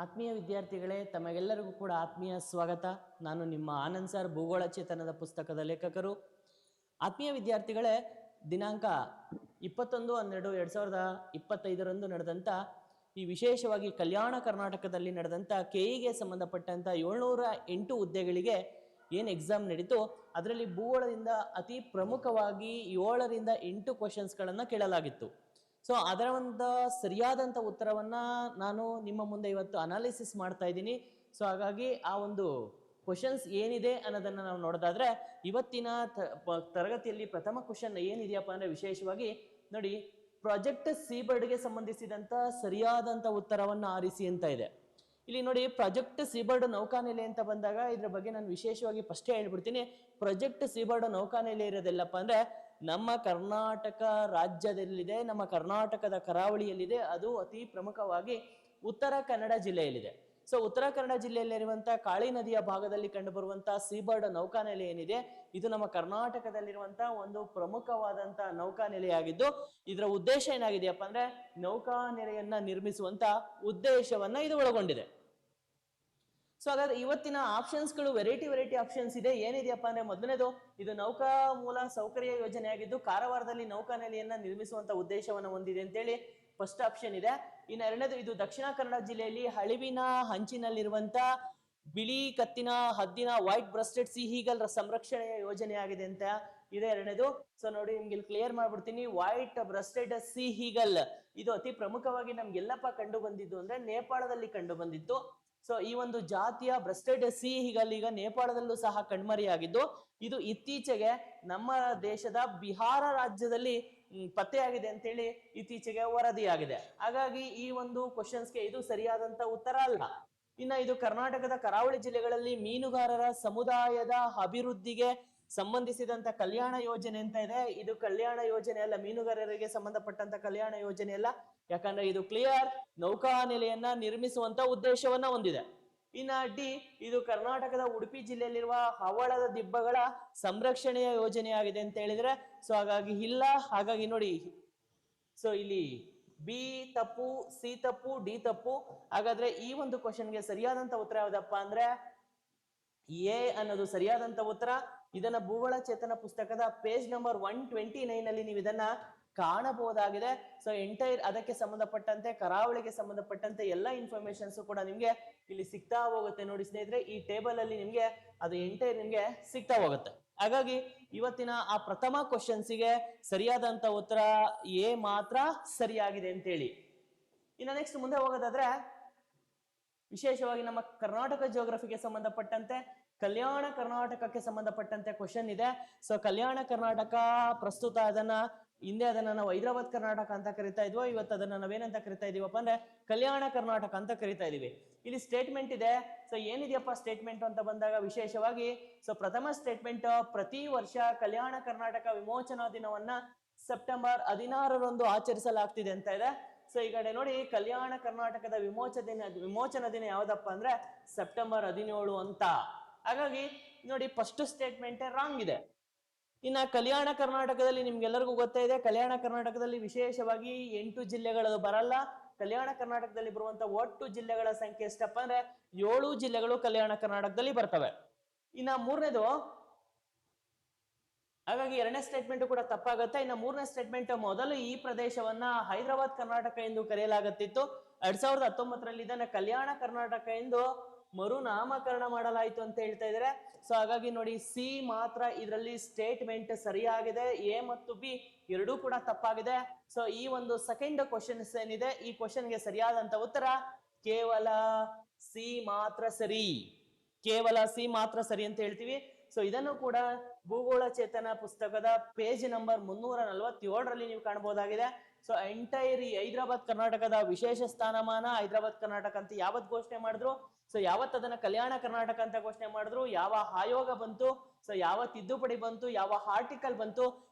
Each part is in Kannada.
ಆತ್ಮೀಯ ವಿದ್ಯಾರ್ಥಿಗಳೇ, ತಮಗೆಲ್ಲರಿಗೂ ಕೂಡ ಆತ್ಮೀಯ ಸ್ವಾಗತ. ನಾನು ನಿಮ್ಮ ಆನಂದ್ ಸರ್, ಭೂಗೋಳ ಚೇತನದ ಪುಸ್ತಕದ ಲೇಖಕರು. ಆತ್ಮೀಯ ವಿದ್ಯಾರ್ಥಿಗಳೇ, ದಿನಾಂಕ 21/12/2025 ನಡೆದಂಥ ಈ ವಿಶೇಷವಾಗಿ ಕಲ್ಯಾಣ ಕರ್ನಾಟಕದಲ್ಲಿ ನಡೆದಂಥ ಕೆಇಗೆ ಸಂಬಂಧಪಟ್ಟಂಥ 708 ಹುದ್ದೆಗಳಿಗೆ ಏನು ಎಕ್ಸಾಮ್ ನಡೀತು, ಅದರಲ್ಲಿ ಭೂಗೋಳದಿಂದ ಅತಿ ಪ್ರಮುಖವಾಗಿ 7ರಿಂದ 8 ಕ್ವಶನ್ಸ್ಗಳನ್ನು ಕೇಳಲಾಗಿತ್ತು. ಸೊ ಅದರ ಒಂದು ಸರಿಯಾದಂಥ ಉತ್ತರವನ್ನು ನಾನು ನಿಮ್ಮ ಮುಂದೆ ಇವತ್ತು ಅನಾಲಿಸಿಸ್ ಮಾಡ್ತಾ ಇದ್ದೀನಿ. ಸೊ ಹಾಗಾಗಿ ಆ ಒಂದು ಕ್ವಶನ್ಸ್ ಏನಿದೆ ಅನ್ನೋದನ್ನು ನಾವು ನೋಡೋದಾದ್ರೆ, ಇವತ್ತಿನ ತರಗತಿಯಲ್ಲಿ ಪ್ರಥಮ ಕ್ವಶನ್ ಏನಿದೆಯಪ್ಪ ಅಂದರೆ ವಿಶೇಷವಾಗಿ ನೋಡಿ, ಪ್ರಾಜೆಕ್ಟ್ ಸೀಬರ್ಡ್ಗೆ ಸಂಬಂಧಿಸಿದಂಥ ಸರಿಯಾದಂಥ ಉತ್ತರವನ್ನು ಆರಿಸಿ ಅಂತ ಇದೆ. ಇಲ್ಲಿ ನೋಡಿ, ಪ್ರಾಜೆಕ್ಟ್ ಸೀಬರ್ಡ್ ನೌಕಾನೆಲೆ ಅಂತ ಬಂದಾಗ ಇದ್ರ ಬಗ್ಗೆ ನಾನು ವಿಶೇಷವಾಗಿ ಫಸ್ಟೇ ಹೇಳ್ಬಿಡ್ತೀನಿ. ಪ್ರಾಜೆಕ್ಟ್ ಸೀಬರ್ಡ್ ನೌಕಾನೆಲೆ ಇರೋದೆಲ್ಲಪ್ಪ ಅಂದರೆ ನಮ್ಮ ಕರ್ನಾಟಕ ರಾಜ್ಯದಲ್ಲಿದೆ, ನಮ್ಮ ಕರ್ನಾಟಕದ ಕರಾವಳಿಯಲ್ಲಿದೆ. ಅದು ಅತಿ ಪ್ರಮುಖವಾಗಿ ಉತ್ತರ ಕನ್ನಡ ಜಿಲ್ಲೆಯಲ್ಲಿದೆ. ಸೊ ಉತ್ತರ ಕನ್ನಡ ಜಿಲ್ಲೆಯಲ್ಲಿರುವಂಥ ಕಾಳಿ ನದಿಯ ಭಾಗದಲ್ಲಿ ಕಂಡುಬರುವಂಥ ಸೀಬರ್ಡ್ ನೌಕಾನೆಲೆ ಏನಿದೆ, ಇದು ನಮ್ಮ ಕರ್ನಾಟಕದಲ್ಲಿರುವಂಥ ಒಂದು ಪ್ರಮುಖವಾದಂಥ ನೌಕಾನೆಲೆಯಾಗಿದ್ದು, ಇದರ ಉದ್ದೇಶ ಏನಾಗಿದೆಯಪ್ಪ ಅಂದ್ರೆ ನೌಕಾನೆಲೆಯನ್ನ ನಿರ್ಮಿಸುವಂತ ಉದ್ದೇಶವನ್ನ ಇದು ಒಳಗೊಂಡಿದೆ. ಸೊ ಹಾಗಾದ್ರೆ ಇವತ್ತಿನ ಆಪ್ಷನ್ಸ್ಗಳು ವೆರೈಟಿ ಆಪ್ಷನ್ಸ್ ಇದೆ. ಏನಿದೆಯಪ್ಪ ಅಂದ್ರೆ ಮೊದಲನೇದು, ಇದು ನೌಕಾ ಮೂಲ ಸೌಕರ್ಯ ಯೋಜನೆ ಆಗಿದ್ದು ಕಾರವಾರದಲ್ಲಿ ನೌಕಾನೆಲೆಯನ್ನ ನಿರ್ಮಿಸುವಂತ ಉದ್ದೇಶವನ್ನು ಹೊಂದಿದೆ ಅಂತೇಳಿ ಫಸ್ಟ್ ಆಪ್ಷನ್ ಇದೆ. ಇನ್ನು ಎರಡನೇದು, ಇದು ದಕ್ಷಿಣ ಕನ್ನಡ ಜಿಲ್ಲೆಯಲ್ಲಿ ಹಳಿವಿನ ಹಂಚಿನಲ್ಲಿರುವಂತ ಬಿಳಿ ಕತ್ತಿನ ಹದ್ದಿನ ವೈಟ್ ಬ್ರೆಸ್ಟೆಡ್ ಸಿ ಈಗಲ್ ಸಂರಕ್ಷಣೆಯ ಯೋಜನೆ ಆಗಿದೆ ಅಂತ ಇದೆ ಎರಡನೇದು. ಸೊ ನೋಡಿ, ನಿಮ್ಗೆ ಇಲ್ಲಿ ಕ್ಲಿಯರ್ ಮಾಡ್ಬಿಡ್ತೀನಿ. ವೈಟ್ ಬ್ರೆಸ್ಟೆಡ್ ಸಿ ಈಗಲ್ ಇದು ಅತಿ ಪ್ರಮುಖವಾಗಿ ನಮ್ಗೆಲ್ಲಪ್ಪ ಕಂಡು ಬಂದಿದ್ದು ಅಂದ್ರೆ ನೇಪಾಳದಲ್ಲಿ ಕಂಡು ಬಂದಿತ್ತು. ಸೊ ಈ ಒಂದು ಜಾತಿಯ ಬ್ರೆಸ್ಟೆಡ್ ಸಿ ಈಗಲ್ ಈಗ ನೇಪಾಳದಲ್ಲೂ ಸಹ ಕಣ್ಮರೆಯಾಗಿದ್ದು, ಇದು ಇತ್ತೀಚೆಗೆ ನಮ್ಮ ದೇಶದ ಬಿಹಾರ ರಾಜ್ಯದಲ್ಲಿ ಪತ್ತೆಯಾಗಿದೆ ಅಂತೇಳಿ ಇತ್ತೀಚೆಗೆ ವರದಿಯಾಗಿದೆ. ಹಾಗಾಗಿ ಈ ಒಂದು ಕ್ವಶನ್ಸ್ಗೆ ಇದು ಸರಿಯಾದಂತ ಉತ್ತರ ಅಲ್ಲ. ಇನ್ನ ಇದು ಕರ್ನಾಟಕದ ಕರಾವಳಿ ಜಿಲ್ಲೆಗಳಲ್ಲಿ ಮೀನುಗಾರರ ಸಮುದಾಯದ ಅಭಿವೃದ್ಧಿಗೆ ಸಂಬಂಧಿಸಿದಂತ ಕಲ್ಯಾಣ ಯೋಜನೆ ಅಂತ ಇದೆ. ಇದು ಕಲ್ಯಾಣ ಯೋಜನೆ ಅಲ್ಲ, ಮೀನುಗಾರರಿಗೆ ಸಂಬಂಧಪಟ್ಟಂತ ಕಲ್ಯಾಣ ಯೋಜನೆ ಅಲ್ಲ. ಯಾಕಂದ್ರೆ ಇದು ಕ್ಲಿಯರ್ ನೌಕಾನೆಲೆಯನ್ನ ನಿರ್ಮಿಸುವಂತ ಉದ್ದೇಶವನ್ನ ಹೊಂದಿದೆ. ಇನ್ನ ಡಿ, ಇದು ಕರ್ನಾಟಕದ ಉಡುಪಿ ಜಿಲ್ಲೆಯಲ್ಲಿರುವ ಹವಳದ ದಿಬ್ಬಗಳ ಸಂರಕ್ಷಣೆಯ ಯೋಜನೆ ಆಗಿದೆ ಅಂತ ಹೇಳಿದ್ರೆ, ಸೊ ಹಾಗಾಗಿ ಇಲ್ಲ. ಹಾಗಾಗಿ ನೋಡಿ, ಸೊ ಇಲ್ಲಿ ಬಿ ತಪ್ಪು, ಸಿ ತಪ್ಪು, ಡಿ ತಪ್ಪು. ಹಾಗಾದ್ರೆ ಈ ಒಂದು ಕ್ವಶನ್ಗೆ ಸರಿಯಾದಂತ ಉತ್ತರ ಯಾವ್ದಪ್ಪ ಅಂದ್ರೆ ಎ ಅನ್ನೋದು ಸರಿಯಾದಂತ ಉತ್ತರ. ಇದನ್ನ ಭೂಗೋಳ ಚೇತನ ಪುಸ್ತಕದ ಪೇಜ್ ನಂಬರ್ 129 ಅಲ್ಲಿ ನೀವು ಇದನ್ನ ಕಾಣಬಹುದಾಗಿದೆ. ಸೊ ಎಂಟೈರ್ ಅದಕ್ಕೆ ಸಂಬಂಧಪಟ್ಟಂತೆ ಕರಾವಳಿಗೆ ಸಂಬಂಧಪಟ್ಟಂತೆ ಎಲ್ಲ ಇನ್ಫಾರ್ಮೇಶನ್ಸ್ ಕೂಡ ನಿಮ್ಗೆ ಇಲ್ಲಿ ಸಿಗ್ತಾ ಹೋಗುತ್ತೆ. ನೋಡಿ ಸ್ನೇಹಿತರೆ, ಈ ಟೇಬಲ್ ಅಲ್ಲಿ ನಿಮ್ಗೆ ಅದು ಎಂಟೈರ್ ನಿಮ್ಗೆ ಸಿಗ್ತಾ ಹೋಗುತ್ತೆ. ಹಾಗಾಗಿ ಇವತ್ತಿನ ಆ ಪ್ರಥಮ ಕ್ವಶನ್ಸಿಗೆ ಸರಿಯಾದಂತ ಉತ್ತರ ಎ ಮಾತ್ರ ಸರಿಯಾಗಿದೆ ಅಂತೇಳಿ. ಇನ್ನು ನೆಕ್ಸ್ಟ್ ಮುಂದೆ ಹೋಗೋದಾದ್ರೆ, ವಿಶೇಷವಾಗಿ ನಮ್ಮ ಕರ್ನಾಟಕ ಜಿಯೋಗ್ರಫಿಗೆ ಸಂಬಂಧಪಟ್ಟಂತೆ ಕಲ್ಯಾಣ ಕರ್ನಾಟಕಕ್ಕೆ ಸಂಬಂಧಪಟ್ಟಂತೆ ಕ್ವಶನ್ ಇದೆ. ಸೊ ಕಲ್ಯಾಣ ಕರ್ನಾಟಕ ಪ್ರಸ್ತುತ ಹಿಂದೆ ಅದನ್ನ ನಾವು ಹೈದರಾಬಾದ್ ಕರ್ನಾಟಕ ಅಂತ ಕರಿತಾ ಇದ್ವೋ, ಇವತ್ತು ಅದನ್ನ ನಾವೇನಂತ ಕರಿತಾ ಇದೀವಪ್ಪ ಅಂದ್ರೆ ಕಲ್ಯಾಣ ಕರ್ನಾಟಕ ಅಂತ ಕರಿತಾ ಇದೀವಿ. ಇಲ್ಲಿ ಸ್ಟೇಟ್ಮೆಂಟ್ ಇದೆ. ಸೊ ಏನಿದೆಯಪ್ಪ ಸ್ಟೇಟ್ಮೆಂಟ್ ಅಂತ ಬಂದಾಗ ವಿಶೇಷವಾಗಿ, ಸೊ ಪ್ರಥಮ ಸ್ಟೇಟ್ಮೆಂಟ್, ಪ್ರತಿ ವರ್ಷ ಕಲ್ಯಾಣ ಕರ್ನಾಟಕ ವಿಮೋಚನಾ ದಿನವನ್ನ ಸೆಪ್ಟೆಂಬರ್ 16ರಂದು ಆಚರಿಸಲಾಗ್ತಿದೆ ಅಂತ ಇದೆ. ಸೊ ಈ ಕಡೆ ನೋಡಿ, ಕಲ್ಯಾಣ ಕರ್ನಾಟಕದ ವಿಮೋಚನಾ ದಿನ ಯಾವ್ದಪ್ಪ ಅಂದ್ರೆ ಸೆಪ್ಟೆಂಬರ್ 17 ಅಂತ. ಹಾಗಾಗಿ ನೋಡಿ, ಫಸ್ಟ್ ಸ್ಟೇಟ್ಮೆಂಟ್ ರಾಂಗ್ ಇದೆ. ಇನ್ನ ಕಲ್ಯಾಣ ಕರ್ನಾಟಕದಲ್ಲಿ ನಿಮ್ಗೆಲ್ಲರಿಗೂ ಗೊತ್ತೇ ಇದೆ, ಕಲ್ಯಾಣ ಕರ್ನಾಟಕದಲ್ಲಿ ವಿಶೇಷವಾಗಿ 8 ಜಿಲ್ಲೆಗಳು ಬರಲ್ಲ. ಕಲ್ಯಾಣ ಕರ್ನಾಟಕದಲ್ಲಿ ಬರುವಂತ ಒಟ್ಟು ಜಿಲ್ಲೆಗಳ ಸಂಖ್ಯೆ ಎಷ್ಟಪ್ಪ ಅಂದ್ರೆ 7 ಜಿಲ್ಲೆಗಳು ಕಲ್ಯಾಣ ಕರ್ನಾಟಕದಲ್ಲಿ ಬರ್ತವೆ. ಇನ್ನ ಮೂರನೇದು, ಹಾಗಾಗಿ ಎರಡನೇ ಸ್ಟೇಟ್ಮೆಂಟ್ ಕೂಡ ತಪ್ಪಾಗುತ್ತೆ. ಇನ್ನು ಮೂರನೇ ಸ್ಟೇಟ್ಮೆಂಟ್, ಮೊದಲು ಈ ಪ್ರದೇಶವನ್ನ ಹೈದರಾಬಾದ್ ಕರ್ನಾಟಕ ಎಂದು ಕರೆಯಲಾಗುತ್ತಿತ್ತು. 2019ರಲ್ಲಿ ಇದನ್ನ ಕಲ್ಯಾಣ ಕರ್ನಾಟಕ ಎಂದು ಮರುನಾಮಕರಣ ಮಾಡಲಾಯಿತು ಅಂತ ಹೇಳ್ತಾ ಇದ್ದಾರೆ. ಸೊ ಹಾಗಾಗಿ ನೋಡಿ, ಸಿ ಮಾತ್ರ ಇದರಲ್ಲಿ ಸ್ಟೇಟ್ಮೆಂಟ್ ಸರಿಯಾಗಿದೆ. ಎ ಮತ್ತು ಬಿ ಎರಡೂ ಕೂಡ ತಪ್ಪಾಗಿದೆ. ಸೊ ಈ ಒಂದು ಸೆಕೆಂಡ್ ಕ್ವಶನ್ ಏನಿದೆ, ಈ ಕ್ವಶನ್ಗೆ ಸರಿಯಾದಂತ ಉತ್ತರ ಕೇವಲ ಸಿ ಮಾತ್ರ ಸರಿ. ಕೇವಲ ಸಿ ಮಾತ್ರ ಸರಿ ಅಂತ ಹೇಳ್ತೀವಿ. ಸೊ ಇದನ್ನು ಕೂಡ ಭೂಗೋಳ ಚೇತನ ಪುಸ್ತಕದ ಪೇಜ್ ನಂಬರ್ 347ರಲ್ಲಿ ನೀವು ಕಾಣಬಹುದಾಗಿದೆ. ಸೊ ಎಂಟೈರ್ ಹೈದರಾಬಾದ್ ಕರ್ನಾಟಕದ ವಿಶೇಷ ಸ್ಥಾನಮಾನ ಹೈದರಾಬಾದ್ ಕರ್ನಾಟಕ ಅಂತ ಯಾವತ್ ಘೋಷಣೆ ಮಾಡಿದ್ರು, ಸೊ ಯಾವತ್ ಅದನ್ನ ಕಲ್ಯಾಣ ಕರ್ನಾಟಕ ಅಂತ ಘೋಷಣೆ ಮಾಡಿದ್ರು, ಯಾವ ಆಯೋಗ ಬಂತು, ಸೊ ಯಾವ ತಿದ್ದುಪಡಿ ಬಂತು, ಯಾವ ಆರ್ಟಿಕಲ್ ಬಂತು,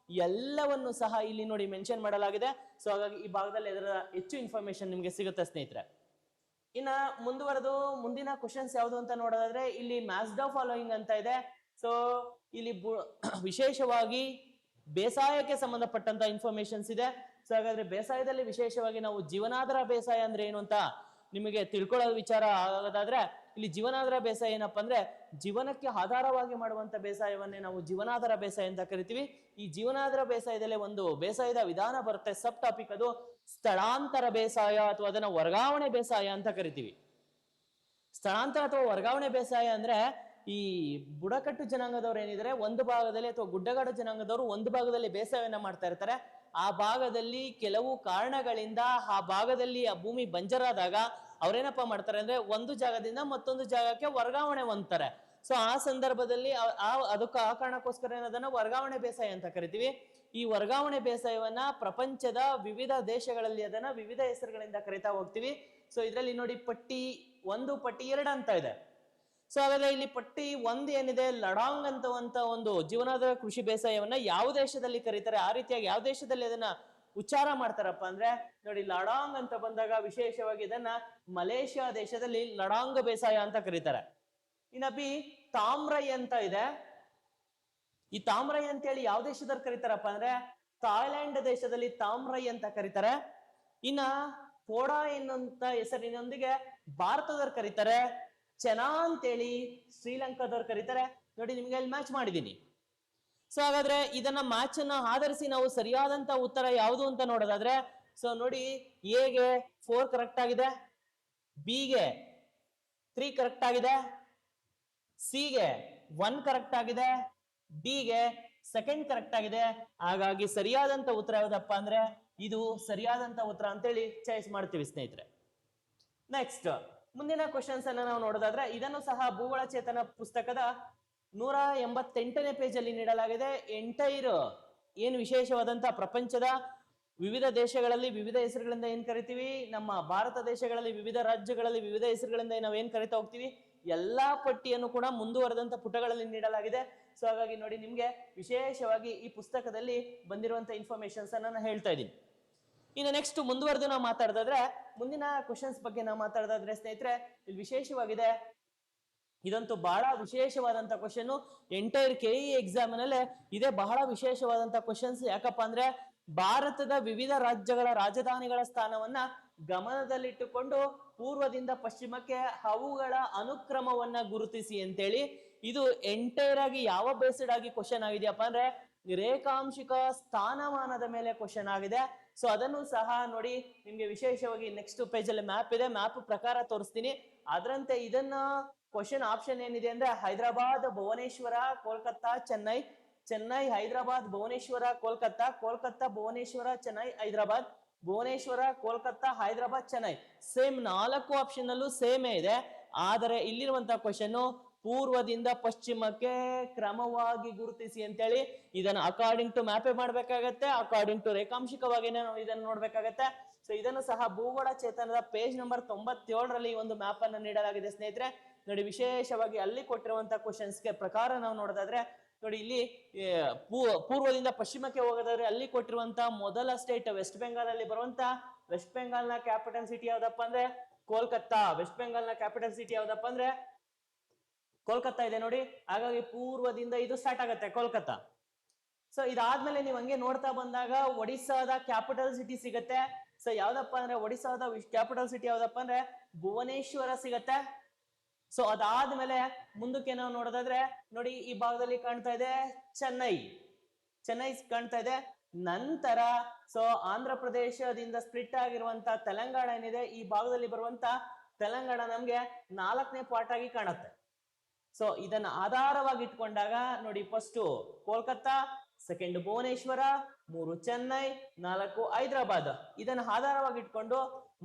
ಎಲ್ಲವನ್ನು ಸಹ ಇಲ್ಲಿ ನೋಡಿ ಮೆನ್ಷನ್ ಮಾಡಲಾಗಿದೆ. ಸೊ ಹಾಗಾಗಿ ಈ ಭಾಗದಲ್ಲಿ ಅದರ ಹೆಚ್ಚು ಇನ್ಫಾರ್ಮೇಶನ್ ನಿಮ್ಗೆ ಸಿಗುತ್ತೆ ಸ್ನೇಹಿತರೆ. ಇನ್ನ ಮುಂದುವರೆದು ಮುಂದಿನ ಕ್ವಶನ್ಸ್ ಯಾವುದು ಅಂತ ನೋಡೋದಾದ್ರೆ, ಇಲ್ಲಿ ಮ್ಯಾಚ್ ದ ಫಾಲೋಯಿಂಗ್ ಅಂತ ಇದೆ. ಸೊ ಇಲ್ಲಿ ವಿಶೇಷವಾಗಿ ಬೇಸಾಯಕ್ಕೆ ಸಂಬಂಧಪಟ್ಟಂತ ಇನ್ಫಾರ್ಮೇಶನ್ಸ್ ಇದೆ. ಸೊ ಹಾಗಾದ್ರೆ ಬೇಸಾಯದಲ್ಲಿ ವಿಶೇಷವಾಗಿ ನಾವು ಜೀವನಾಧಾರ ಬೇಸಾಯ ಅಂದ್ರೆ ಏನು ಅಂತ ನಿಮಗೆ ತಿಳ್ಕೊಳ್ಳೋ ವಿಚಾರ ಆಗೋದಾದ್ರೆ ಇಲ್ಲಿ ಜೀವನಾಧಾರ ಬೇಸಾಯ ಏನಪ್ಪಾ ಅಂದ್ರೆ ಜೀವನಕ್ಕೆ ಆಧಾರವಾಗಿ ಮಾಡುವಂತ ಬೇಸಾಯವನ್ನೇ ನಾವು ಜೀವನಾಧಾರ ಬೇಸಾಯ ಅಂತ ಕರಿತೀವಿ. ಈ ಜೀವನಾಧಾರ ಬೇಸಾಯದಲ್ಲಿ ಒಂದು ಬೇಸಾಯದ ವಿಧಾನ ಬರುತ್ತೆ, ಸಬ್ ಟಾಪಿಕ್, ಅದು ಸ್ಥಳಾಂತರ ಬೇಸಾಯ ಅಥವಾ ಅದನ್ನ ವರ್ಗಾವಣೆ ಬೇಸಾಯ ಅಂತ ಕರಿತೀವಿ. ಸ್ಥಳಾಂತರ ಅಥವಾ ವರ್ಗಾವಣೆ ಬೇಸಾಯ ಅಂದ್ರೆ ಈ ಬುಡಕಟ್ಟು ಜನಾಂಗದವ್ರು ಏನಿದ್ರೆ ಒಂದು ಭಾಗದಲ್ಲಿ ಅಥವಾ ಗುಡ್ಡಗಾಡು ಜನಾಂಗದವರು ಒಂದು ಭಾಗದಲ್ಲಿ ಬೇಸಾಯವನ್ನ ಮಾಡ್ತಾ ಇರ್ತಾರೆ. ಆ ಭಾಗದಲ್ಲಿ ಕೆಲವು ಕಾರಣಗಳಿಂದ ಆ ಭಾಗದಲ್ಲಿ ಆ ಭೂಮಿ ಬಂಜರಾದಾಗ ಅವ್ರೇನಪ್ಪ ಮಾಡ್ತಾರೆ ಅಂದ್ರೆ ಒಂದು ಜಾಗದಿಂದ ಮತ್ತೊಂದು ಜಾಗಕ್ಕೆ ವರ್ಗಾವಣೆ ಹೊಂದ್ತಾರೆ. ಸೊ ಆ ಸಂದರ್ಭದಲ್ಲಿ ಅದಕ್ಕೆ ಆ ಕಾರಣಕ್ಕೋಸ್ಕರ ಅದನ್ನ ವರ್ಗಾವಣೆ ಬೇಸಾಯ ಅಂತ ಕರಿತೀವಿ. ಈ ವರ್ಗಾವಣೆ ಬೇಸಾಯವನ್ನ ಪ್ರಪಂಚದ ವಿವಿಧ ದೇಶಗಳಲ್ಲಿ ಅದನ್ನ ವಿವಿಧ ಹೆಸರುಗಳಿಂದ ಕರಿತಾ ಹೋಗ್ತೀವಿ. ಸೊ ಇದರಲ್ಲಿ ನೋಡಿ ಪಟ್ಟಿ 1 ಪಟ್ಟಿ 2 ಅಂತ ಇದೆ. ಸೊ ಹಾಗಾದ್ರೆ ಇಲ್ಲಿ ಪಟ್ಟಿ 1 ಏನಿದೆ, ಲಡಾಂಗ್ ಅಂತವಂತ ಒಂದು ಜೀವನಾಧಾರ ಕೃಷಿ ಬೇಸಾಯವನ್ನ ಯಾವ ದೇಶದಲ್ಲಿ ಕರೀತಾರೆ, ಆ ರೀತಿಯಾಗಿ ಯಾವ ದೇಶದಲ್ಲಿ ಅದನ್ನ ಉಚ್ಚಾರ ಮಾಡ್ತಾರಪ್ಪ ಅಂದ್ರೆ ನೋಡಿ ಲಡಾಂಗ್ ಅಂತ ಬಂದಾಗ ವಿಶೇಷವಾಗಿ ಇದನ್ನ ಮಲೇಷ್ಯಾ ದೇಶದಲ್ಲಿ ಲಡಾಂಗ್ ಬೇಸಾಯ ಅಂತ ಕರೀತಾರೆ. ಇನ್ನ ಬಿ ತಾಮ್ರೈ ಅಂತ ಇದೆ. ಈ ತಾಮ್ರೈ ಅಂತೇಳಿ ಯಾವ ದೇಶದಲ್ಲಿ ಕರೀತಾರಪ್ಪ ಅಂದ್ರೆ ಥಾಯ್ಲ್ಯಾಂಡ್ ದೇಶದಲ್ಲಿ ತಾಮ್ರೈ ಅಂತ ಕರೀತಾರೆ. ಇನ್ನ ಪೋಡಾ ಎನ್ನುವಂತ ಹೆಸರಿನೊಂದಿಗೆ ಭಾರತದವ್ರು ಕರೀತಾರೆ. ಚೆನಾ ಅಂತೇಳಿ ಶ್ರೀಲಂಕಾದವ್ರು ಕರೀತಾರೆ. ನೋಡಿ ನಿಮ್ಗೆ ಅಲ್ಲಿ ಮ್ಯಾಚ್ ಮಾಡಿದೀನಿ. ಸೊ ಹಾಗಾದ್ರೆ ಇದನ್ನ ಮ್ಯಾಚ್ ಅನ್ನ ಆಧರಿಸಿ ನಾವು ಸರಿಯಾದಂತ ಉತ್ತರ ಯಾವುದು ಅಂತ ನೋಡೋದಾದ್ರೆ ಸೊ ನೋಡಿ ಎಗೆ 4 ಕರೆಕ್ಟ್ ಆಗಿದೆ, ಬಿಗೆ 3 ಕರೆಕ್ಟ್ ಆಗಿದೆ, ಸಿಗೆ 1 ಕರೆಕ್ಟ್ ಆಗಿದೆ, ಡಿಗೆ 2 ಕರೆಕ್ಟ್ ಆಗಿದೆ. ಹಾಗಾಗಿ ಸರಿಯಾದಂತ ಉತ್ತರ ಯಾವ್ದಪ್ಪ ಅಂದ್ರೆ ಇದು ಸರಿಯಾದಂತ ಉತ್ತರ ಅಂತೇಳಿ ಚಾಯ್ಸ್ ಮಾಡ್ತೀವಿ ಸ್ನೇಹಿತರೆ. ನೆಕ್ಸ್ಟ್ ಮುಂದಿನ ಕ್ವಶನ್ಸ್ ಅನ್ನ ನಾವು ನೋಡೋದಾದ್ರೆ ಇದನ್ನು ಸಹ ಭೂಗೋಳ ಚೇತನ ಪುಸ್ತಕದ 188ನೇ ಪೇಜ್ ಅಲ್ಲಿ ನೀಡಲಾಗಿದೆ. ಎಂಟೈರ್ ಏನು ವಿಶೇಷವಾದಂತ ಪ್ರಪಂಚದ ವಿವಿಧ ದೇಶಗಳಲ್ಲಿ ವಿವಿಧ ಹೆಸರುಗಳಿಂದ ಏನ್ ಕರಿತೀವಿ, ನಮ್ಮ ಭಾರತ ದೇಶಗಳಲ್ಲಿ ವಿವಿಧ ರಾಜ್ಯಗಳಲ್ಲಿ ವಿವಿಧ ಹೆಸರುಗಳಿಂದ ನಾವು ಏನ್ ಕರಿತಾ ಹೋಗ್ತೀವಿ, ಎಲ್ಲಾ ಪಟ್ಟಿಯನ್ನು ಕೂಡ ಮುಂದುವರೆದಂತ ಪುಟಗಳಲ್ಲಿ ನೀಡಲಾಗಿದೆ. ಸೊ ಹಾಗಾಗಿ ನೋಡಿ ನಿಮ್ಗೆ ವಿಶೇಷವಾಗಿ ಈ ಪುಸ್ತಕದಲ್ಲಿ ಬಂದಿರುವಂತ ಇನ್ಫಾರ್ಮೇಶನ್ಸ್ ಅನ್ನ ನಾನು ಹೇಳ್ತಾ ಇದ್ದೀನಿ. ಇನ್ನು ನೆಕ್ಸ್ಟ್ ಮುಂದುವರೆದು ನಾವು ಮಾತಾಡೋದಾದ್ರೆ ಮುಂದಿನ ಕ್ವಶನ್ಸ್ ಬಗ್ಗೆ ನಾವು ಮಾತಾಡೋದಾದ್ರೆ ಸ್ನೇಹಿತರೆ ಇಲ್ಲಿ ವಿಶೇಷವಾಗಿದೆ. ಇದಂತೂ ಬಹಳ ವಿಶೇಷವಾದಂತ ಕ್ವಶನ್, ಎಂಟೈರ್ ಕೆಇ ಎಕ್ಸಾಮ್ ನಲ್ಲೇ ಇದೇ ಬಹಳ ವಿಶೇಷವಾದಂತ ಕ್ವಶನ್ಸ್. ಯಾಕಪ್ಪ ಅಂದ್ರೆ ಭಾರತದ ವಿವಿಧ ರಾಜ್ಯಗಳ ರಾಜಧಾನಿಗಳ ಸ್ಥಾನವನ್ನ ಗಮನದಲ್ಲಿಟ್ಟುಕೊಂಡು ಪೂರ್ವದಿಂದ ಪಶ್ಚಿಮಕ್ಕೆ ಅವುಗಳ ಅನುಕ್ರಮವನ್ನ ಗುರುತಿಸಿ ಅಂತೇಳಿ ಇದು ಎಂಟೈರ್ ಆಗಿ ಯಾವ ಬೇಸ್ಡ್ ಆಗಿ ಕ್ವಶನ್ ಆಗಿದೆಯಪ್ಪ ಅಂದ್ರೆ ರೇಖಾಂಶಿಕ ಸ್ಥಾನಮಾನದ ಮೇಲೆ ಕ್ವಶನ್ ಆಗಿದೆ. ಸೊ ಅದನ್ನು ಸಹ ನೋಡಿ ನಿಮ್ಗೆ ವಿಶೇಷವಾಗಿ ನೆಕ್ಸ್ಟ್ ಪೇಜ್ ಅಲ್ಲಿ ಮ್ಯಾಪ್ ಇದೆ, ಮ್ಯಾಪ್ ಪ್ರಕಾರ ತೋರಿಸ್ತೀನಿ. ಅದರಂತೆ ಇದನ್ನ ಕ್ವಶನ್ ಆಪ್ಷನ್ ಏನಿದೆ ಅಂದ್ರೆ ಹೈದರಾಬಾದ್, ಭುವನೇಶ್ವರ, ಕೋಲ್ಕತ್ತಾ, ಚೆನ್ನೈ, ಚೆನ್ನೈ, ಹೈದರಾಬಾದ್, ಭುವನೇಶ್ವರ, ಕೋಲ್ಕತ್ತಾ, ಕೋಲ್ಕತ್ತಾ, ಭುವನೇಶ್ವರ, ಚೆನ್ನೈ, ಹೈದರಾಬಾದ್, ಭುವನೇಶ್ವರ, ಕೋಲ್ಕತ್ತಾ, ಹೈದರಾಬಾದ್, ಚೆನ್ನೈ. ಸೇಮ್ 4 ಆಪ್ಷನ್ ಅಲ್ಲೂ ಸೇಮೇ ಇದೆ. ಆದರೆ ಇಲ್ಲಿರುವಂತಹ ಕ್ವಶನ್ ಪೂರ್ವದಿಂದ ಪಶ್ಚಿಮಕ್ಕೆ ಕ್ರಮವಾಗಿ ಗುರುತಿಸಿ ಅಂತೇಳಿ ಇದನ್ನ ಅಕಾರ್ಡಿಂಗ್ ಟು ಮ್ಯಾಪೇ ಮಾಡ್ಬೇಕಾಗತ್ತೆ, ಅಕಾರ್ಡಿಂಗ್ ಟು ರೇಖಾಂಶಿಕವಾಗಿನೇ ನಾವು ಇದನ್ನು ನೋಡ್ಬೇಕಾಗತ್ತೆ. ಸೊ ಇದನ್ನು ಸಹ ಭೂಗೋಳ ಚೇತನದ ಪೇಜ್ ನಂಬರ್ 97ರಲ್ಲಿ ಒಂದು ಮ್ಯಾಪ್ ಅನ್ನು ನೀಡಲಾಗಿದೆ ಸ್ನೇಹಿತರೆ. ನೋಡಿ ವಿಶೇಷವಾಗಿ ಅಲ್ಲಿ ಕೊಟ್ಟಿರುವಂತಹ ಕ್ವಶನ್ಸ್ಗೆ ಪ್ರಕಾರ ನಾವು ನೋಡೋದಾದ್ರೆ ನೋಡಿ ಇಲ್ಲಿ ಪೂರ್ವದಿಂದ ಪಶ್ಚಿಮಕ್ಕೆ ಹೋಗೋದಾದ್ರೆ ಅಲ್ಲಿ ಕೊಟ್ಟಿರುವಂತಹ ಮೊದಲ ಸ್ಟೇಟ್ ವೆಸ್ಟ್ ಬೆಂಗಾಲ್ ಅಲ್ಲಿ ಬರುವಂತ ವೆಸ್ಟ್ ಬೆಂಗಾಲ್ ನ ಕ್ಯಾಪಿಟಲ್ ಸಿಟಿ ಯಾವ್ದಪ್ಪ ಅಂದ್ರೆ ಕೋಲ್ಕತ್ತಾ. ವೆಸ್ಟ್ ಬೆಂಗಾಲ್ ನ ಕ್ಯಾಪಿಟಲ್ ಸಿಟಿ ಯಾವ್ದಪ್ಪ ಅಂದ್ರೆ ಕೋಲ್ಕತ್ತಾ ಇದೆ ನೋಡಿ. ಹಾಗಾಗಿ ಪೂರ್ವದಿಂದ ಇದು ಸ್ಟಾರ್ಟ್ ಆಗುತ್ತೆ ಕೋಲ್ಕತ್ತಾ. ಸೊ ಇದಾದ್ಮೇಲೆ ನೀವು ಹಂಗೆ ನೋಡ್ತಾ ಬಂದಾಗ ಒಡಿಸ್ಸಾದ ಕ್ಯಾಪಿಟಲ್ ಸಿಟಿ ಸಿಗತ್ತೆ. ಸೊ ಯಾವ್ದಪ್ಪ ಅಂದ್ರೆ ಒಡಿಸ್ಸಾದ ಕ್ಯಾಪಿಟಲ್ ಸಿಟಿ ಯಾವ್ದಪ್ಪ ಅಂದ್ರೆ ಭುವನೇಶ್ವರ ಸಿಗತ್ತೆ. ಸೊ ಅದಾದ್ಮೇಲೆ ಮುಂದಕ್ಕೆ ನಾವು ನೋಡೋದಾದ್ರೆ ನೋಡಿ ಈ ಭಾಗದಲ್ಲಿ ಕಾಣ್ತಾ ಇದೆ ಚೆನ್ನೈ, ಚೆನ್ನೈ ಕಾಣ್ತಾ ಇದೆ. ನಂತರ ಸೊ ಆಂಧ್ರ ಪ್ರದೇಶದಿಂದ ಸ್ಪ್ಲಿಟ್ ಆಗಿರುವಂತ ತೆಲಂಗಾಣ ಏನಿದೆ ಈ ಭಾಗದಲ್ಲಿ ಬರುವಂತ ತೆಲಂಗಾಣ ನಮ್ಗೆ 4ನೇ ಪಾರ್ಟ್ ಆಗಿ ಕಾಣುತ್ತೆ. ಸೊ ಇದನ್ನ ಆಧಾರವಾಗಿ ಇಟ್ಕೊಂಡಾಗ ನೋಡಿ ಫಸ್ಟ್ ಕೋಲ್ಕತ್ತಾ, ಸೆಕೆಂಡ್ ಭುವನೇಶ್ವರ, 3 ಚೆನ್ನೈ, 4 ಹೈದರಾಬಾದ್. ಇದನ್ನ ಆಧಾರವಾಗಿ ಇಟ್ಕೊಂಡು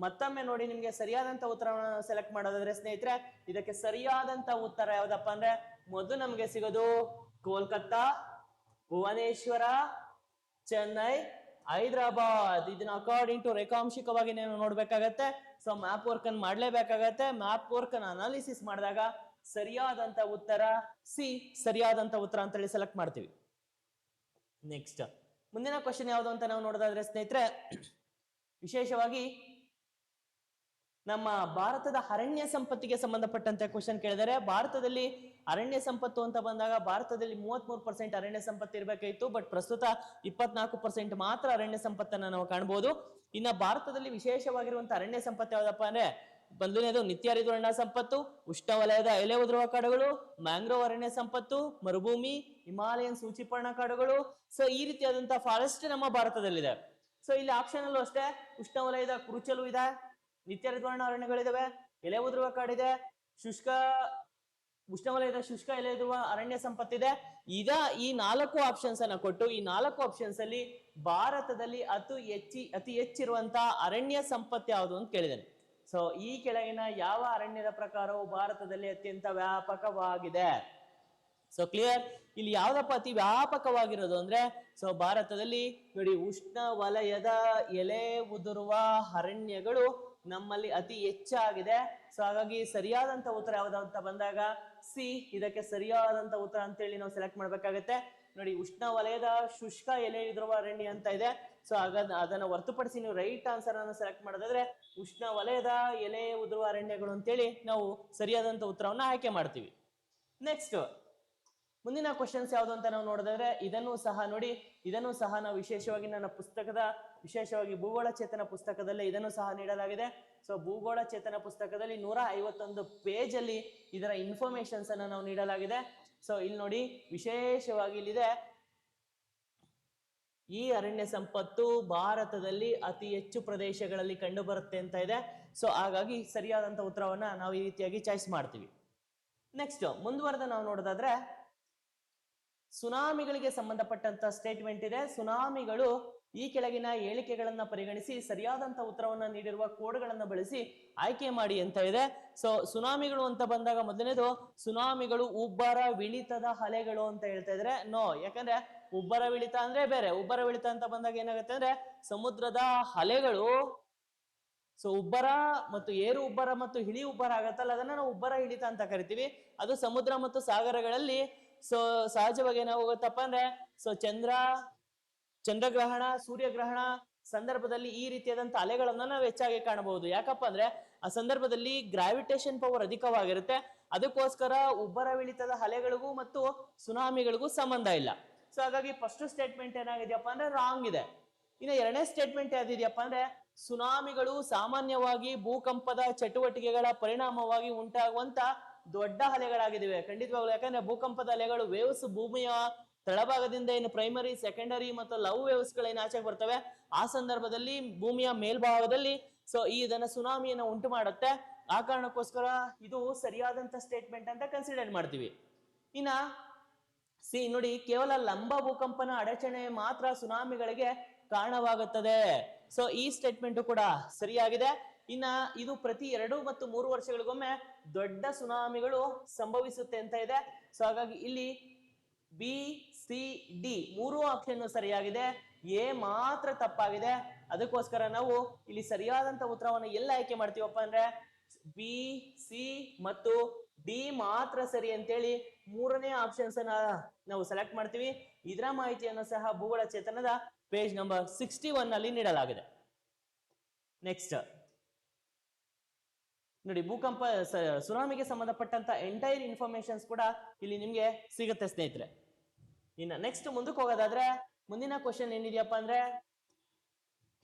ಮತ್ತೊಮ್ಮೆ ನೋಡಿ ನಿಮ್ಗೆ ಸರಿಯಾದಂತ ಉತ್ತರವನ್ನು ಸೆಲೆಕ್ಟ್ ಮಾಡೋದಾದ್ರೆ ಸ್ನೇಹಿತರೆ ಇದಕ್ಕೆ ಸರಿಯಾದಂತ ಉತ್ತರ ಯಾವ್ದಪ್ಪ ಅಂದ್ರೆ ಮೊದಲು ನಮ್ಗೆ ಸಿಗೋದು ಕೋಲ್ಕತ್ತಾ, ಭುವನೇಶ್ವರ, ಚೆನ್ನೈ, ಹೈದರಾಬಾದ್. ಇದನ್ನ ಅಕಾರ್ಡಿಂಗ್ ಟು ರೇಖಾಂಶಿಕವಾಗಿ ನೀವು ನೋಡ್ಬೇಕಾಗತ್ತೆ. ಸೊ ಮ್ಯಾಪ್ ವರ್ಕ್ ಅನ್ನು ಮಾಡ್ಲೇಬೇಕಾಗತ್ತೆ. ಮ್ಯಾಪ್ ವರ್ಕ್ ಅನ್ನು ಅನಾಲಿಸಿಸ್ ಮಾಡಿದಾಗ ಸರಿಯಾದಂತ ಉತ್ತರ ಸಿ ಸರಿಯಾದಂತ ಉತ್ತರ ಅಂತ ಹೇಳಿ ಸೆಲೆಕ್ಟ್ ಮಾಡ್ತೀವಿ. ನೆಕ್ಸ್ಟ್ ಮುಂದಿನ ಕ್ವಶನ್ ಯಾವುದು ಅಂತ ನಾವು ನೋಡೋದಾದ್ರೆ ಸ್ನೇಹಿತರೆ ವಿಶೇಷವಾಗಿ ನಮ್ಮ ಭಾರತದ ಅರಣ್ಯ ಸಂಪತ್ತಿಗೆ ಸಂಬಂಧಪಟ್ಟಂತೆ ಕ್ವಶನ್ ಕೇಳಿದರೆ ಭಾರತದಲ್ಲಿ ಅರಣ್ಯ ಸಂಪತ್ತು ಅಂತ ಬಂದಾಗ ಭಾರತದಲ್ಲಿ 33% ಅರಣ್ಯ ಸಂಪತ್ತು ಇರಬೇಕಾಗಿತ್ತು. ಬಟ್ ಪ್ರಸ್ತುತ 24% ಮಾತ್ರ ಅರಣ್ಯ ಸಂಪತ್ತನ್ನ ನಾವು ಕಾಣಬಹುದು. ಇನ್ನ ಭಾರತದಲ್ಲಿ ವಿಶೇಷವಾಗಿರುವಂತಹ ಅರಣ್ಯ ಸಂಪತ್ತು ಯಾವ್ದಪ್ಪ ಅಂದ್ರೆ ಮೊದಲನೇದು ನಿತ್ಯ ಹರಿದ್ವರ್ಣ ಸಂಪತ್ತು, ಉಷ್ಣವಲಯದ ಎಲೆ ಉದುರುವ ಕಾಡುಗಳು, ಮ್ಯಾಂಗ್ರೋವ್ ಅರಣ್ಯ ಸಂಪತ್ತು, ಮರುಭೂಮಿ, ಹಿಮಾಲಯನ್ ಸೂಚಿಪರ್ಣ ಕಾಡುಗಳು. ಸೊ ಈ ರೀತಿಯಾದಂತಹ ಫಾರೆಸ್ಟ್ ನಮ್ಮ ಭಾರತದಲ್ಲಿದೆ. ಸೊ ಇಲ್ಲಿ ಆಪ್ಷನ್ ಅಲ್ಲೂ ಅಷ್ಟೇ ಉಷ್ಣವಲಯದ ಕುರುಚಲು ಇದೆ, ನಿತ್ಯ ಹರಿದ್ವರ್ಣ ಅರಣ್ಯಗಳಿದಾವೆ, ಎಲೆ ಉದುರುವ ಕಾಡಿದೆ, ಶುಷ್ಕ ಉಷ್ಣವಲಯದ ಶುಷ್ಕ ಎಲೆ ಉದುರುವ ಅರಣ್ಯ ಸಂಪತ್ತಿದೆ. ಈಗ ಈ 4 ಆಪ್ಷನ್ಸ್ ಅನ್ನ ಕೊಟ್ಟು ಈ 4 ಆಪ್ಷನ್ಸ್ ಅಲ್ಲಿ ಭಾರತದಲ್ಲಿ ಅತಿ ಹೆಚ್ಚಿರುವಂತಹ ಅರಣ್ಯ ಸಂಪತ್ತು ಯಾವುದು ಅಂತ ಕೇಳಿದ್ದೇನೆ. ಸೊ ಈ ಕೆಳಗಿನ ಯಾವ ಅರಣ್ಯದ ಪ್ರಕಾರವು ಭಾರತದಲ್ಲಿ ಅತ್ಯಂತ ವ್ಯಾಪಕವಾಗಿದೆ? ಸೊ ಕ್ಲಿಯರ್, ಇಲ್ಲಿ ಯಾವ್ದಪ್ಪ ಅತಿ ವ್ಯಾಪಕವಾಗಿರೋದು ಅಂದ್ರೆ ಸೊ ಭಾರತದಲ್ಲಿ ನೋಡಿ ಉಷ್ಣ ವಲಯದ ಎಲೆ ಉದುರುವ ಅರಣ್ಯಗಳು ನಮ್ಮಲ್ಲಿ ಅತಿ ಹೆಚ್ಚಾಗಿದೆ. ಸೊ ಹಾಗಾಗಿ ಸರಿಯಾದಂತ ಉತ್ತರ ಯಾವ್ದು ಅಂತ ಬಂದಾಗ ಸಿ ಇದಕ್ಕೆ ಸರಿಯಾದಂತ ಉತ್ತರ ಅಂತೇಳಿ ನಾವು ಸೆಲೆಕ್ಟ್ ಮಾಡ್ಬೇಕಾಗತ್ತೆ. ನೋಡಿ ಉಷ್ಣ ವಲಯದ ಶುಷ್ಕ ಎಲೆ ಉದುರುವ ಅರಣ್ಯ ಅಂತ ಇದೆ. ಸೊ ಅದನ್ನ ಹೊರತುಪಡಿಸಿ ನೀವು ರೈಟ್ ಆನ್ಸರ್ ಅನ್ನು ಸೆಲೆಕ್ಟ್ ಮಾಡೋದಾದ್ರೆ ಉಷ್ಣ ವಲಯದ ಎಲೆ ಉದುರುವ ಅರಣ್ಯಗಳು ಅಂತೇಳಿ ನಾವು ಸರಿಯಾದಂತ ಉತ್ತರವನ್ನ ಆಯ್ಕೆ ಮಾಡ್ತೀವಿ. ನೆಕ್ಸ್ಟ್ ಮುಂದಿನ ಕ್ವಶನ್ಸ್ ಯಾವುದು ಅಂತ ನಾವು ನೋಡಿದ್ರೆ ಇದನ್ನು ಸಹ ನಾವು ವಿಶೇಷವಾಗಿ ನನ್ನ ಪುಸ್ತಕದ ವಿಶೇಷವಾಗಿ ಭೂಗೋಳ ಚೇತನ ಪುಸ್ತಕದಲ್ಲೇ ಇದನ್ನು ಸಹ ನೀಡಲಾಗಿದೆ. ಸೊ ಭೂಗೋಳ ಚೇತನ ಪುಸ್ತಕದಲ್ಲಿ 151 ಪೇಜ್ ಅಲ್ಲಿ ಇದರ ಇನ್ಫಾರ್ಮೇಶನ್ಸ್ ಅನ್ನ ನಾವು ನೀಡಲಾಗಿದೆ. ಸೊ ಇಲ್ಲಿ ನೋಡಿ ವಿಶೇಷವಾಗಿ ಇಲ್ಲಿದೆ ಈ ಅರಣ್ಯ ಸಂಪತ್ತು ಭಾರತದಲ್ಲಿ ಅತಿ ಹೆಚ್ಚು ಪ್ರದೇಶಗಳಲ್ಲಿ ಕಂಡು ಬರುತ್ತೆ ಅಂತ ಇದೆ. ಸೊ ಹಾಗಾಗಿ ಸರಿಯಾದಂತ ಉತ್ತರವನ್ನ ನಾವು ಈ ರೀತಿಯಾಗಿ ಚಾಯ್ಸ್ ಮಾಡ್ತೀವಿ. ನೆಕ್ಸ್ಟ್ ಮುಂದುವರೆದ ನಾವು ನೋಡೋದಾದ್ರೆ ಸುನಾಮಿಗಳಿಗೆ ಸಂಬಂಧಪಟ್ಟಂತ ಸ್ಟೇಟ್ಮೆಂಟ್ ಇದೆ. ಸುನಾಮಿಗಳು ಈ ಕೆಳಗಿನ ಹೇಳಿಕೆಗಳನ್ನ ಪರಿಗಣಿಸಿ ಸರಿಯಾದಂತ ಉತ್ತರವನ್ನ ನೀಡಿರುವ ಕೋಡ್ಗಳನ್ನ ಬಳಸಿ ಆಯ್ಕೆ ಮಾಡಿ ಅಂತ ಇದೆ. ಸೊ ಸುನಾಮಿಗಳು ಅಂತ ಬಂದಾಗ ಮೊದಲನೇದು ಸುನಾಮಿಗಳು ಉಬ್ಬರ ವಿಳಿತದ ಅಲೆಗಳು ಅಂತ ಹೇಳ್ತಾ ಇದ್ರೆ ನೋ, ಯಾಕಂದ್ರೆ ಉಬ್ಬರ ವಿಳಿತ ಅಂದ್ರೆ ಬೇರೆ. ಉಬ್ಬರ ವಿಳಿತ ಅಂತ ಬಂದಾಗ ಏನಾಗುತ್ತೆ ಅಂದ್ರೆ ಸಮುದ್ರದ ಅಲೆಗಳು ಸೊ ಉಬ್ಬರ ಮತ್ತು ಏರು ಉಬ್ಬರ ಮತ್ತು ಇಳಿ ಉಬ್ಬರ ಆಗತ್ತಲ್ಲ, ಅದನ್ನ ನಾವು ಉಬ್ಬರ ಇಳಿತ ಅಂತ ಕರಿತೀವಿ. ಅದು ಸಮುದ್ರ ಮತ್ತು ಸಾಗರಗಳಲ್ಲಿ ಸೊ ಸಹಜವಾಗಿ ಏನಾಗೋಗುತ್ತಪ್ಪ ಅಂದ್ರೆ ಸೊ ಚಂದ್ರಗ್ರಹಣ ಸೂರ್ಯಗ್ರಹಣ ಸಂದರ್ಭದಲ್ಲಿ ಈ ರೀತಿಯಾದಂತ ಅಲೆಗಳನ್ನ ನಾವು ಹೆಚ್ಚಾಗಿ ಕಾಣಬಹುದು. ಯಾಕಪ್ಪ ಅಂದ್ರೆ ಆ ಸಂದರ್ಭದಲ್ಲಿ ಗ್ರಾವಿಟೇಷನ್ ಪವರ್ ಅಧಿಕವಾಗಿರುತ್ತೆ. ಅದಕ್ಕೋಸ್ಕರ ಉಬ್ಬರ ವಿಳಿತದ ಅಲೆಗಳಿಗೂ ಮತ್ತು ಸುನಾಮಿಗಳಿಗೂ ಸಂಬಂಧ ಇಲ್ಲ. ಸೊ ಹಾಗಾಗಿ ಫಸ್ಟ್ ಸ್ಟೇಟ್ಮೆಂಟ್ ಏನಾಗಿದೆಯಪ್ಪ ಅಂದ್ರೆ ರಾಂಗ್ ಇದೆ. ಇನ್ನು ಎರಡನೇ ಸ್ಟೇಟ್ಮೆಂಟ್ ಯಾವ್ದಿದೆಯಪ್ಪ ಅಂದ್ರೆ ಸುನಾಮಿಗಳು ಸಾಮಾನ್ಯವಾಗಿ ಭೂಕಂಪದ ಚಟುವಟಿಕೆಗಳ ಪರಿಣಾಮವಾಗಿ ಉಂಟಾಗುವಂತ ದೊಡ್ಡ ಅಲೆಗಳಾಗಿವೆ. ಖಂಡಿತವಾಗ್ಲು, ಯಾಕಂದ್ರೆ ಭೂಕಂಪದ ಅಲೆಗಳು ವೇವ್ಸ್ ಭೂಮಿಯ ತಳಭಾಗದಿಂದ ಏನು ಪ್ರೈಮರಿ, ಸೆಕೆಂಡರಿ ಮತ್ತು ಲವ್ ವೇವ್ಸ್ ಗಳೇನು ಆಚೆಗೆ ಬರ್ತವೆ ಆ ಸಂದರ್ಭದಲ್ಲಿ ಭೂಮಿಯ ಮೇಲ್ಭಾಗದಲ್ಲಿ ಸೊ ಇದನ್ನ ಸುನಾಮಿಯನ್ನ ಉಂಟು ಮಾಡುತ್ತೆ. ಆ ಕಾರಣಕ್ಕೋಸ್ಕರ ಇದು ಸರಿಯಾದಂತ ಸ್ಟೇಟ್ಮೆಂಟ್ ಅಂತ ಕನ್ಸಿಡರ್ ಮಾಡ್ತೀವಿ. ಇನ್ನ ಸಿ ನೋಡಿ, ಕೇವಲ ಲಂಬ ಭೂಕಂಪನ ಅಡಚಣೆ ಮಾತ್ರ ಸುನಾಮಿಗಳಿಗೆ ಕಾರಣವಾಗುತ್ತದೆ. ಸೊ ಈ ಸ್ಟೇಟ್ಮೆಂಟ್ ಕೂಡ ಸರಿಯಾಗಿದೆ. ಇನ್ನ ಇದು ಪ್ರತಿ 2 ಮತ್ತು 3 ವರ್ಷಗಳಿಗೊಮ್ಮೆ ದೊಡ್ಡ ಸುನಾಮಿಗಳು ಸಂಭವಿಸುತ್ತೆ ಅಂತ ಇದೆ. ಸೊ ಹಾಗಾಗಿ ಇಲ್ಲಿ ಬಿ ಸಿ ಡಿ 3 ಆಪ್ಷನ್ ಸರಿಯಾಗಿದೆ, ಎ ಮಾತ್ರ ತಪ್ಪಾಗಿದೆ. ಅದಕ್ಕೋಸ್ಕರ ನಾವು ಇಲ್ಲಿ ಸರಿಯಾದಂತ ಉತ್ತರವನ್ನು ಎಲ್ಲ ಆಯ್ಕೆ ಮಾಡ್ತೀವಪ್ಪ ಅಂದ್ರೆ ಬಿ ಸಿ ಮತ್ತು ಡಿ ಮಾತ್ರ ಸರಿ ಅಂತೇಳಿ 3ನೇ ಆಪ್ಷನ್ಸ್ ಅನ್ನ ನಾವು ಸೆಲೆಕ್ಟ್ ಮಾಡ್ತೀವಿ. ಇದರ ಮಾಹಿತಿಯನ್ನು ಸಹ ಭೂಗೋಳ ಚೇತನದ ಪೇಜ್ ನಂಬರ್ 61 ಅಲ್ಲಿ ನೀಡಲಾಗಿದೆ. ನೆಕ್ಸ್ಟ್ ನೋಡಿ, ಸುನಾಮಿಗೆ ಸಂಬಂಧಪಟ್ಟಂತ ಎಂಟೈರ್ ಇನ್ಫಾರ್ಮೇಶನ್ಸ್ ಕೂಡ ಇಲ್ಲಿ ನಿಮ್ಗೆ ಸಿಗುತ್ತೆ ಸ್ನೇಹಿತರೆ. ಇನ್ನ ನೆಕ್ಸ್ಟ್ ಮುಂದಕ್ಕೆ ಹೋಗೋದಾದ್ರೆ ಮುಂದಿನ ಕ್ವಶನ್ ಏನಿದೆಯಪ್ಪ ಅಂದ್ರೆ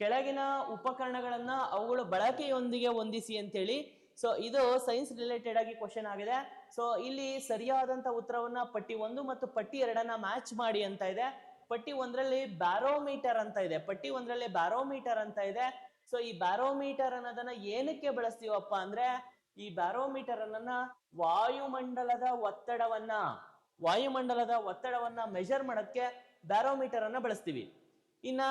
ಕೆಳಗಿನ ಉಪಕರಣಗಳನ್ನ ಅವುಗಳ ಬಳಕೆಯೊಂದಿಗೆ ಹೊಂದಿಸಿ ಅಂತೇಳಿ. ಸೊ ಇದು ಸೈನ್ಸ್ ರಿಲೇಟೆಡ್ ಆಗಿ ಕ್ವಶನ್ ಆಗಿದೆ. ಸೊ ಇಲ್ಲಿ ಸರಿಯಾದಂತ ಉತ್ತರವನ್ನ ಪಟ್ಟಿ 1 ಮತ್ತು ಪಟ್ಟಿ 2 ಮ್ಯಾಚ್ ಮಾಡಿ ಅಂತ ಇದೆ. ಪಟ್ಟಿ 1ರಲ್ಲಿ ಬ್ಯಾರೋಮೀಟರ್ ಅಂತ ಇದೆ. ಸೊ ಈ ಬ್ಯಾರೋಮೀಟರ್ ಅನ್ನೋದನ್ನ ಏನಕ್ಕೆ ಬಳಸ್ತೀವಪ್ಪ ಅಂದ್ರೆ ಈ ಬ್ಯಾರೋಮೀಟರ್ ಅನ್ನ ವಾಯುಮಂಡಲದ ಒತ್ತಡವನ್ನ ಮೆಜರ್ ಮಾಡೋದಕ್ಕೆ ಬ್ಯಾರೋಮೀಟರ್ ಅನ್ನ ಬಳಸ್ತೀವಿ. ಇನ್ನ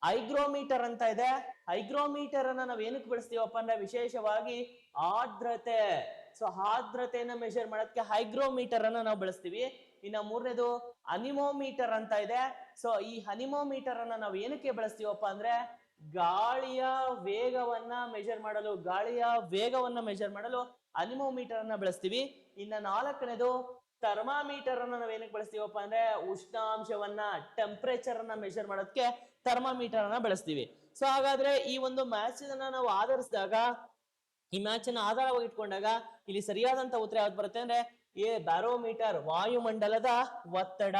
ಹೈಗ್ರೋಮೀಟರ್ ಅಂತ ಇದೆ. ಹೈಗ್ರೋಮೀಟರ್ ಅನ್ನ ನಾವ್ ಏನಕ್ಕೆ ಬಳಸ್ತೀವಪ್ಪ ಅಂದ್ರೆ ವಿಶೇಷವಾಗಿ ಆರ್ದ್ರತೆ. ಸೊ ಆರ್ದ್ರತೆಯನ್ನ ಮೆಜರ್ ಮಾಡೋದಕ್ಕೆ ಹೈಗ್ರೋಮೀಟರ್ ಅನ್ನ ನಾವು ಬಳಸ್ತೀವಿ. ಇನ್ನ 3ನೇದು ಅನಿಮೋಮೀಟರ್ ಅಂತ ಇದೆ. ಸೊ ಈ ಅನಿಮೋಮೀಟರ್ ಅನ್ನ ನಾವು ಏನಕ್ಕೆ ಬಳಸ್ತೀವಪ್ಪ ಅಂದ್ರೆ ಗಾಳಿಯ ವೇಗವನ್ನ ಮೆಜರ್ ಮಾಡಲು ಅನಿಮೋಮೀಟರ್ ಅನ್ನ ಬಳಸ್ತೀವಿ. ಇನ್ನ 4ನೇದು ಥರ್ಮಾಮೀಟರ್ ಅನ್ನ ನಾವ್ ಏನಕ್ಕೆ ಬಳಸ್ತೀವಪ್ಪ ಅಂದ್ರೆ ಉಷ್ಣಾಂಶವನ್ನ ಟೆಂಪರೇಚರ್ ಅನ್ನ ಮೆಜರ್ ಮಾಡೋದಕ್ಕೆ ಥರ್ಮಾಮೀಟರ್ ಅನ್ನ ಬಳಸ್ತೀವಿ. ಸೊ ಹಾಗಾದ್ರೆ ಈ ಒಂದು ಮ್ಯಾಚ್ ಅನ್ನ ನಾವು ಆಧರಿಸಿದಾಗ, ಈ ಮ್ಯಾಚ್ ಅನ್ನ ಆಧಾರವಾಗಿ ಇಟ್ಕೊಂಡಾಗ ಇಲ್ಲಿ ಸರಿಯಾದಂತ ಉತ್ತರ ಯಾವ್ದು ಬರುತ್ತೆ ಅಂದ್ರೆ ಎ ಬ್ಯಾರೋಮೀಟರ್ ವಾಯುಮಂಡಲದ ಒತ್ತಡ.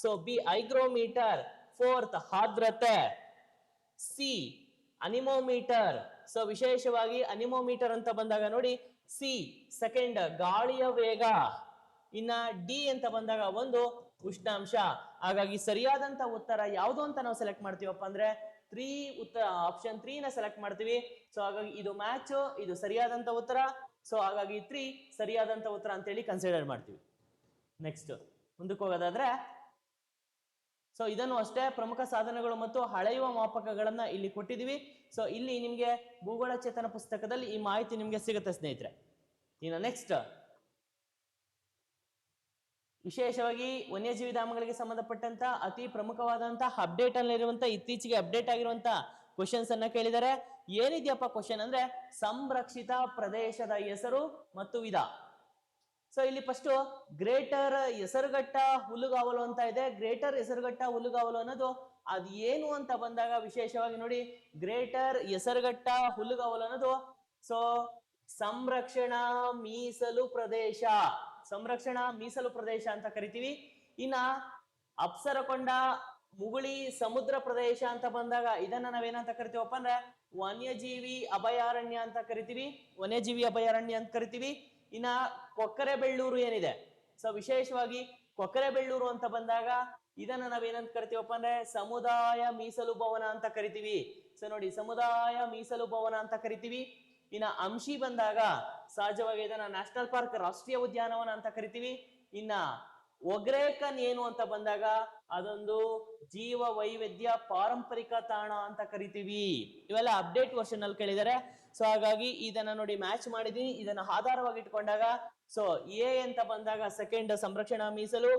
ಸೊ ಬಿ ಹೈಗ್ರೋಮೀಟರ್, 4th ಆರ್ದ್ರತೆ, ಸಿ ಅನಿಮೋಮೀಟರ್, ಸೊ ವಿಶೇಷವಾಗಿ ಅನಿಮೋಮೀಟರ್ ಅಂತ ಬಂದಾಗ ನೋಡಿ ಸಿ ಸೆಕೆಂಡ್ ಗಾಳಿಯ ವೇಗ, ಇನ್ನ ಡಿ ಅಂತ ಬಂದಾಗ ಒಂದು ಉಷ್ಣಾಂಶ. ಹಾಗಾಗಿ ಸರಿಯಾದಂತ ಉತ್ತರ ಯಾವುದು ಅಂತ ನಾವು ಸೆಲೆಕ್ಟ್ ಮಾಡ್ತೀವಪ್ಪ ಅಂದ್ರೆ ಆಪ್ಷನ್ 3 ನ ಸೆಲೆಕ್ಟ್ ಮಾಡ್ತೀವಿ. ಸೊ ಹಾಗಾಗಿ ಇದು ಮ್ಯಾಚ್, ಇದು ಸರಿಯಾದಂತ ಉತ್ತರ. ಸೊ ಹಾಗಾಗಿ 3 ಸರಿಯಾದಂತ ಉತ್ತರ ಅಂತೇಳಿ ಕನ್ಸಿಡರ್ ಮಾಡ್ತೀವಿ. ನೆಕ್ಸ್ಟ್ ಮುಂದಕ್ಕೆ ಹೋಗೋದಾದ್ರೆ, ಸೊ ಇದನ್ನು ಅಷ್ಟೇ ಪ್ರಮುಖ ಸಾಧನಗಳು ಮತ್ತು ಅಳೆಯುವ ಮಾಪಕಗಳನ್ನ ಇಲ್ಲಿ ಕೊಟ್ಟಿದೀವಿ. ಸೊ ಇಲ್ಲಿ ನಿಮ್ಗೆ ಭೂಗೋಳ ಚೇತನ ಪುಸ್ತಕದಲ್ಲಿ ಈ ಮಾಹಿತಿ ನಿಮ್ಗೆ ಸಿಗುತ್ತೆ ಸ್ನೇಹಿತರೆ. ಇನ್ನು ನೆಕ್ಸ್ಟ್ ವಿಶೇಷವಾಗಿ ವನ್ಯಜೀವಿ ಧಾಮಗಳಿಗೆ ಸಂಬಂಧಪಟ್ಟಂತ ಅತಿ ಪ್ರಮುಖವಾದಂತಹ ಅಪ್ಡೇಟ್ ಅಲ್ಲಿರುವಂತ ಇತ್ತೀಚೆಗೆ ಅಪ್ಡೇಟ್ ಆಗಿರುವಂತ ಕ್ವಶನ್ಸ್ ಅನ್ನ ಕೇಳಿದರೆ. ಏನಿದೆಯಪ್ಪ ಕ್ವಶನ್ ಅಂದ್ರೆ ಸಂರಕ್ಷಿತ ಪ್ರದೇಶದ ಹೆಸರು ಮತ್ತು ವಿಧ. ಸೊ ಇಲ್ಲಿ ಫಸ್ಟ್ ಗ್ರೇಟರ್ ಹೆಸರುಘಟ್ಟ ಹುಲ್ಲುಗಾವಲು ಅಂತ ಇದೆ. ಗ್ರೇಟರ್ ಹೆಸರುಘಟ್ಟ ಹುಲ್ಲುಗಾವಲು ಅನ್ನೋದು ಅದು ಏನು ಅಂತ ಬಂದಾಗ ವಿಶೇಷವಾಗಿ ನೋಡಿ, ಗ್ರೇಟರ್ ಹೆಸರುಘಟ್ಟ ಹುಲ್ಲುಗಾವಲು ಅನ್ನೋದು ಸೊ ಸಂರಕ್ಷಣಾ ಮೀಸಲು ಪ್ರದೇಶ, ಸಂರಕ್ಷಣಾ ಮೀಸಲು ಪ್ರದೇಶ ಅಂತ ಕರಿತೀವಿ. ಇನ್ನ ಅಪ್ಸರಕೊಂಡ ಮುಗುಳಿ ಸಮುದ್ರ ಪ್ರದೇಶ ಅಂತ ಬಂದಾಗ ಇದನ್ನ ನಾವೇನಂತ ಕರಿತೀವಪ್ಪ ಅಂದ್ರೆ ವನ್ಯಜೀವಿ ಅಭಯಾರಣ್ಯ ಅಂತ ಕರಿತೀವಿ, ವನ್ಯಜೀವಿ ಅಭಯಾರಣ್ಯ ಅಂತ ಕರಿತೀವಿ. ಇನ್ನ ಕೊಕ್ಕರೆಬೆಳ್ಳೂರು ಏನಿದೆ, ಸೊ ವಿಶೇಷವಾಗಿ ಕೊಕ್ಕರೆಬೆಳ್ಳೂರು ಅಂತ ಬಂದಾಗ ಇದನ್ನ ನಾವೇನಂತ ಕರಿತೀವಪ್ಪ ಅಂದ್ರೆ ಸಮುದಾಯ ಮೀಸಲು ಭವನ ಅಂತ ಕರಿತೀವಿ. ಸೊ ನೋಡಿ ಸಮುದಾಯ ಮೀಸಲು ಭವನ ಅಂತ ಕರಿತೀವಿ. ಇನ್ನ ಅಂಶಿ ಬಂದಾಗ ಸಹಜವಾಗಿ ಇದನ್ನ ನ್ಯಾಷನಲ್ ಪಾರ್ಕ್ ರಾಷ್ಟ್ರೀಯ ಉದ್ಯಾನವನ ಅಂತ ಕರಿತೀವಿ. ಇನ್ನ ಒಗ್ರೇಕನ್ ಏನು ಅಂತ ಬಂದಾಗ ಅದೊಂದು ಜೀವ ವೈವಿಧ್ಯ ಪಾರಂಪರಿಕ ತಾಣ ಅಂತ ಕರಿತೀವಿ. ಇವೆಲ್ಲ ಅಪ್ಡೇಟ್ ವರ್ಷನ್ ಅಲ್ಲಿ ಕೇಳಿದ್ದಾರೆ. ಸೊ ಹಾಗಾಗಿ ಇದನ್ನ ನೋಡಿ ಮ್ಯಾಚ್ ಮಾಡಿದೀನಿ. ಇದನ್ನ ಆಧಾರವಾಗಿ ಇಟ್ಕೊಂಡಾಗ ಸೊ ಎ ಅಂತ ಬಂದಾಗ ಸೆಕೆಂಡ್ ಸಂರಕ್ಷಣಾ ಮೀಸಲು,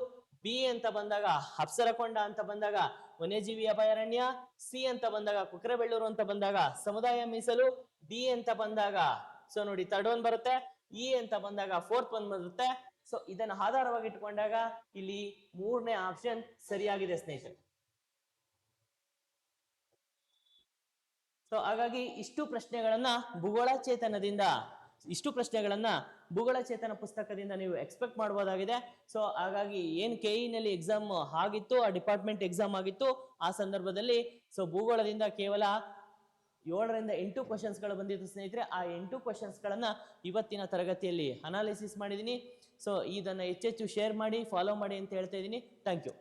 ಬಿ ಅಂತ ಬಂದಾಗ ಅಪ್ಸರಕೊಂಡ ಅಂತ ಬಂದಾಗ ವನ್ಯಜೀವಿ ಅಭಯಾರಣ್ಯ, ಸಿ ಅಂತ ಬಂದಾಗ ಕುಕ್ಕರೆಬೆಳ್ಳೂರು ಅಂತ ಬಂದಾಗ ಸಮುದಾಯ ಮೀಸಲು, ಡಿ ಅಂತ ಬಂದಾಗ ಸೊ ನೋಡಿ ಥರ್ಡ್ ಒನ್ ಬರುತ್ತೆ, ಇ ಅಂತ ಬಂದಾಗ ಫೋರ್ತ್ ಒನ್ ಬರುತ್ತೆ. ಸೊ ಇದನ್ನ ಆಧಾರವಾಗಿ ಇಟ್ಕೊಂಡಾಗ ಇಲ್ಲಿ 3ನೇ ಆಪ್ಷನ್ ಸರಿಯಾಗಿದೆ ಸ್ನೇಹಿತರೆ. ಸೊ ಹಾಗಾಗಿ ಇಷ್ಟು ಪ್ರಶ್ನೆಗಳನ್ನ ಭೂಗೋಳ ಚೇತನ ಪುಸ್ತಕದಿಂದ ನೀವು ಎಕ್ಸ್ಪೆಕ್ಟ್ ಮಾಡಬಹುದಾಗಿದೆ. ಸೊ ಹಾಗಾಗಿ ಏನ್ ಕೆಇ ನಲ್ಲಿ ಎಕ್ಸಾಮ್ ಆಗಿತ್ತು, ಆ ಡಿಪಾರ್ಟ್ಮೆಂಟ್ ಎಕ್ಸಾಮ್ ಆಗಿತ್ತು, ಆ ಸಂದರ್ಭದಲ್ಲಿ ಸೊ ಭೂಗೋಳದಿಂದ ಕೇವಲ 7ರಿಂದ 8 ಕ್ವಶನ್ಸ್ಗಳು ಬಂದಿತ್ತು ಸ್ನೇಹಿತರೆ. ಆ 8 ಕ್ವಶನ್ಸ್ಗಳನ್ನ ಇವತ್ತಿನ ತರಗತಿಯಲ್ಲಿ ಅನಾಲಿಸಿಸ್ ಮಾಡಿದ್ದೀನಿ. ಸೊ ಇದನ್ನ ಹೆಚ್ಚೆಚ್ಚು ಶೇರ್ ಮಾಡಿ, ಫಾಲೋ ಮಾಡಿ ಅಂತ ಹೇಳ್ತಾ ಇದ್ದೀನಿ. Thank you.